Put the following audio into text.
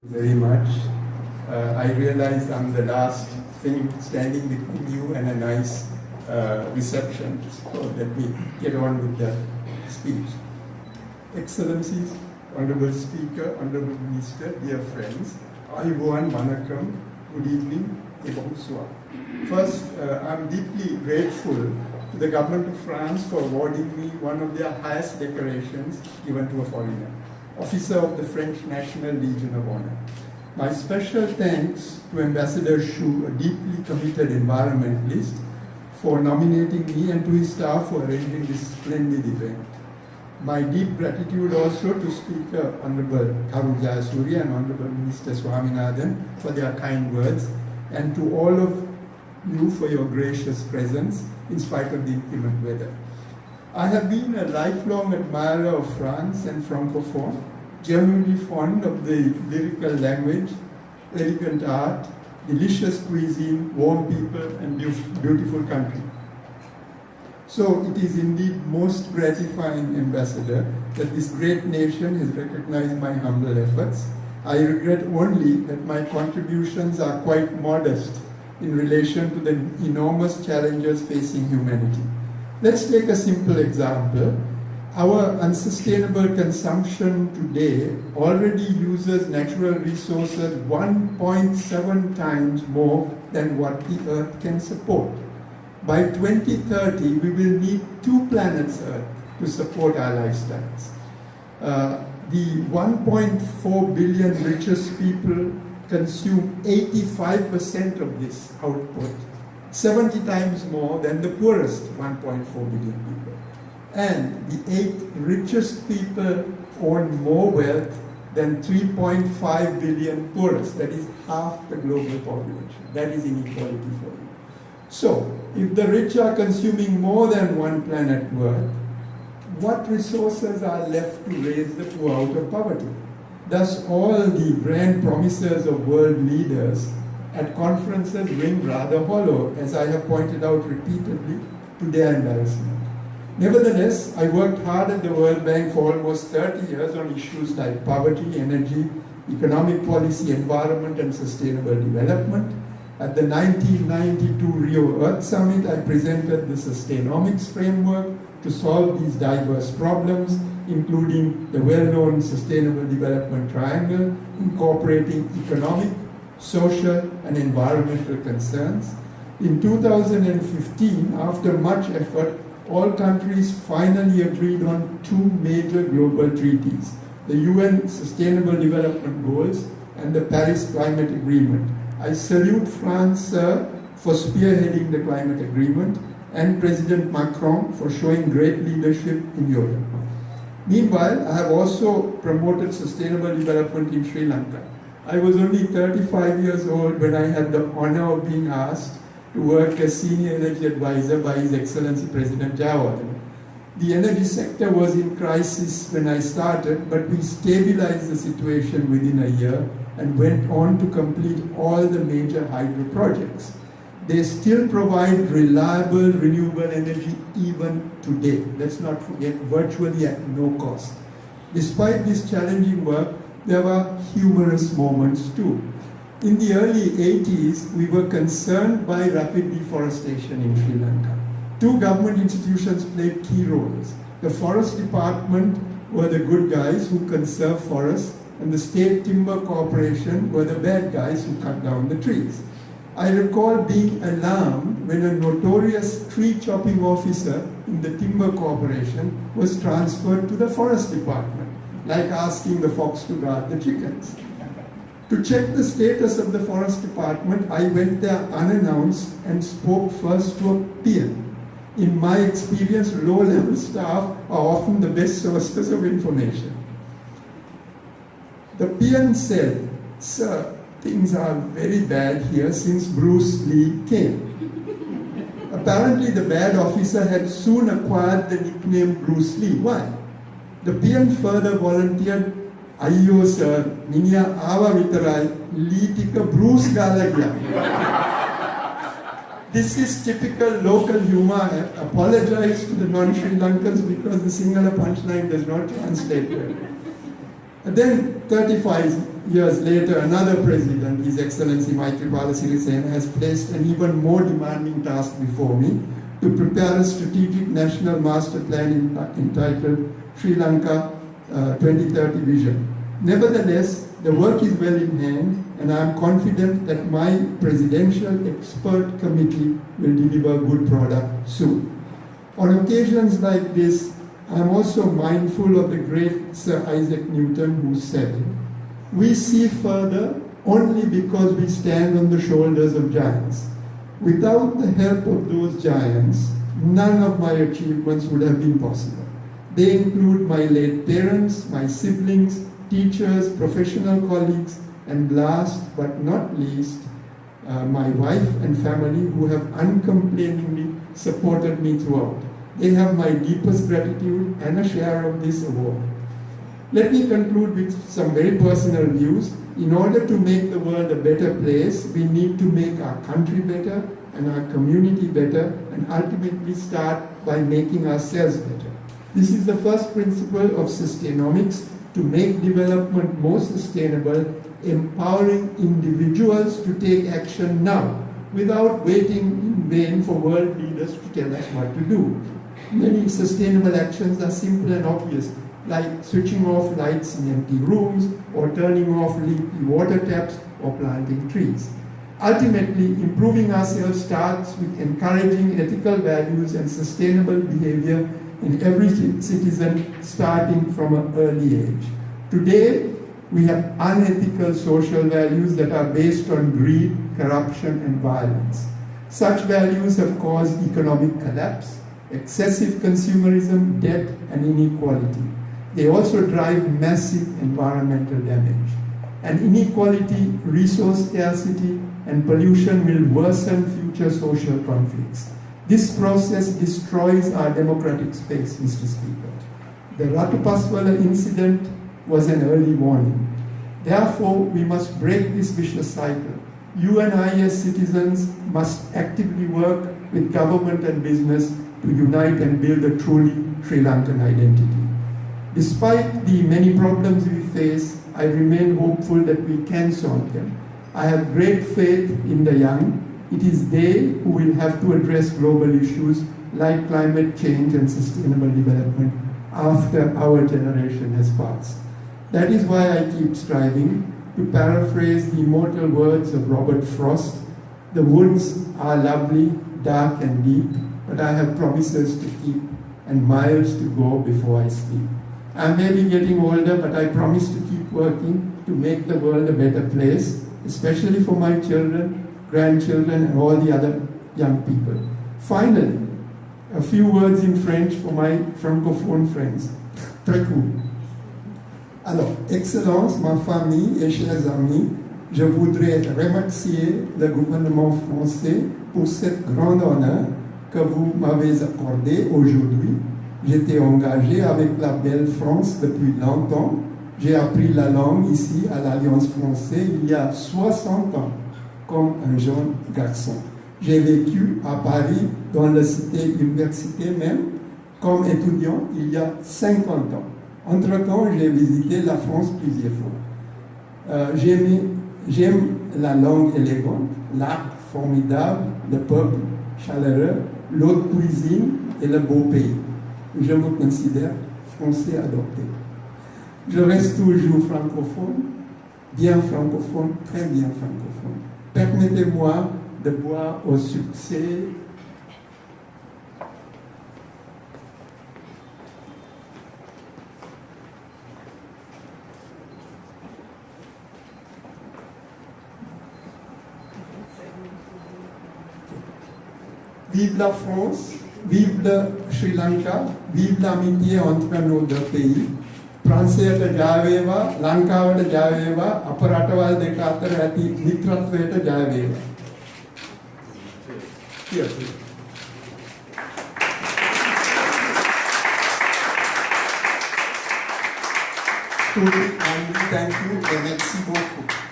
Very much. I realize I'm the last thing standing between you and a nice reception, so let me get on with the speech. Excellencies, Honorable Speaker, Honorable Minister, dear friends, Ayubowan Manakam, good evening, bonsoir. First, I'm deeply grateful to the Government of France for awarding me one of their highest decorations given to a foreigner, Officer of the French National Legion of Honor. My special thanks to Ambassador Xu, a deeply committed environmentalist, for nominating me and to his staff for arranging this splendid event. My deep gratitude also to Speaker Honorable Karu Jayasuriya and Honorable Minister Swaminathan for their kind words, and to all of you for your gracious presence in spite of the inclement weather. I have been a lifelong admirer of France and Francophone, genuinely fond of the lyrical language, elegant art, delicious cuisine, warm people, and beautiful country. So it is indeed most gratifying, Ambassador, that this great nation has recognized my humble efforts. I regret only that my contributions are quite modest in relation to the enormous challenges facing humanity. Let's take a simple example. Our unsustainable consumption today already uses natural resources 1.7 times more than what the Earth can support. By 2030, we will need 2 planets Earth to support our lifestyles. The 1.4 billion richest people consume 85% of this output, 70 times more than the poorest 1.4 billion people. And the 8 richest people own more wealth than 3.5 billion poorest. That is half the global population. That is inequality for you. So, if the rich are consuming more than one planet worth, what resources are left to raise the poor out of poverty? Thus, all the grand promises of world leaders at conferences ring rather hollow, as I have pointed out repeatedly, to their embarrassment. Nevertheless, I worked hard at the World Bank for almost 30 years on issues like poverty, energy, economic policy, environment, and sustainable development. At the 1992 Rio Earth Summit, I presented the Sustainomics framework to solve these diverse problems, including the well-known Sustainable Development Triangle, incorporating economic, social, and environmental concerns. In 2015, after much effort, all countries finally agreed on 2 major global treaties, the UN Sustainable Development Goals and the Paris Climate Agreement. I salute France for spearheading the climate agreement and President Macron for showing great leadership in Europe. Meanwhile, I have also promoted sustainable development in Sri Lanka. I was only 35 years old when I had the honor of being asked to work as senior energy advisor by His Excellency President Jayawardena. The energy sector was in crisis when I started, but we stabilized the situation within a year and went on to complete all the major hydro projects. They still provide reliable, renewable energy even today. Let's not forget, virtually at no cost. Despite this challenging work, there were humorous moments too. In the early 80s, we were concerned by rapid deforestation in Sri Lanka. 2 government institutions played key roles. The Forest Department were the good guys who conserve forests, and the State Timber Corporation were the bad guys who cut down the trees. I recall being alarmed when a notorious tree chopping officer in the Timber Corporation was transferred to the Forest Department, like asking the fox to guard the chickens. To check the status of the Forest Department, I went there unannounced and spoke first to a peon. In my experience, low-level staff are often the best sources of information. The peon said, "Sir, things are very bad here since Bruce Lee came." Apparently, the bad officer had soon acquired the nickname Bruce Lee. Why? The peon further volunteered, "Ayyo sir, miniya awa vitarai, Lee tika Bruce gala gaya." This is typical local humor. I apologize to the non-Sri Lankans because the Sinhala punchline does not translate well. And then 35 years later, another president, His Excellency Maithripala Sirisena, has placed an even more demanding task before me to prepare a strategic national master plan entitled Sri Lanka 2030 Vision. Nevertheless, the work is well in hand, and I am confident that my presidential expert committee will deliver a good product soon. On occasions like this, I am also mindful of the great Sir Isaac Newton, who said, "We see further only because we stand on the shoulders of giants. Without the help of those giants, none of my achievements would have been possible. They include my late parents, my siblings, teachers, professional colleagues, and last but not least, my wife and family, who have uncomplainingly supported me throughout. They have my deepest gratitude and a share of this award." Let me conclude with some very personal views. In order to make the world a better place, we need to make our country better and our community better, and ultimately start by making ourselves better. This is the first principle of Sustainomics: to make development more sustainable, empowering individuals to take action now, without waiting in vain for world leaders to tell us what to do. Many sustainable actions are simple and obvious, like switching off lights in empty rooms, or turning off leaky water taps, or planting trees. Ultimately, improving ourselves starts with encouraging ethical values and sustainable behavior in every citizen, starting from an early age. Today, we have unethical social values that are based on greed, corruption, and violence. Such values have caused economic collapse, excessive consumerism, debt, and inequality. They also drive massive environmental damage. And inequality, resource scarcity, and pollution will worsen future social conflicts. This process destroys our democratic space, Mr. Speaker. The Ratu Paswala incident was an early warning. Therefore, we must break this vicious cycle. You and I as citizens must actively work with government and business to unite and build a truly Sri Lankan identity. Despite the many problems we face, I remain hopeful that we can solve them. I have great faith in the young. It is they who will have to address global issues like climate change and sustainable development after our generation has passed. That is why I keep striving. To paraphrase the immortal words of Robert Frost, "The woods are lovely, dark and deep, but I have promises to keep and miles to go before I sleep." I may be getting older, but I promise to keep working to make the world a better place, especially for my children, grandchildren, and all the other young people. Finally, a few words in French for my francophone friends. Très cool. Alors, Excellence, ma famille et chers amis, je voudrais remercier le gouvernement français pour cette grande honneur que vous m'avez accordé aujourd'hui. J'étais engagé avec la belle France depuis longtemps. J'ai appris la langue ici à l'Alliance française il y a 60 ans, comme un jeune garçon. J'ai vécu à Paris, dans la cité université même, comme étudiant il y a 50 ans. Entre-temps, j'ai visité la France plusieurs fois. J'aime la langue élégante, l'art formidable, le peuple chaleureux, l'haute cuisine et le beau pays. Je me considère français adopté. Je reste toujours francophone, bien francophone, très bien francophone. Permettez-moi de boire au succès Vive la France, vive le Sri Lanka, vive l'amitié entre nos deux pays. ප්‍රංශයට ජය වේවා, ලංකාවට ජය වේවා, අප රටවල් දෙක අතර ඇති මිත්‍රත්වයට ජය වේවා. Thank you and merci beaucoup.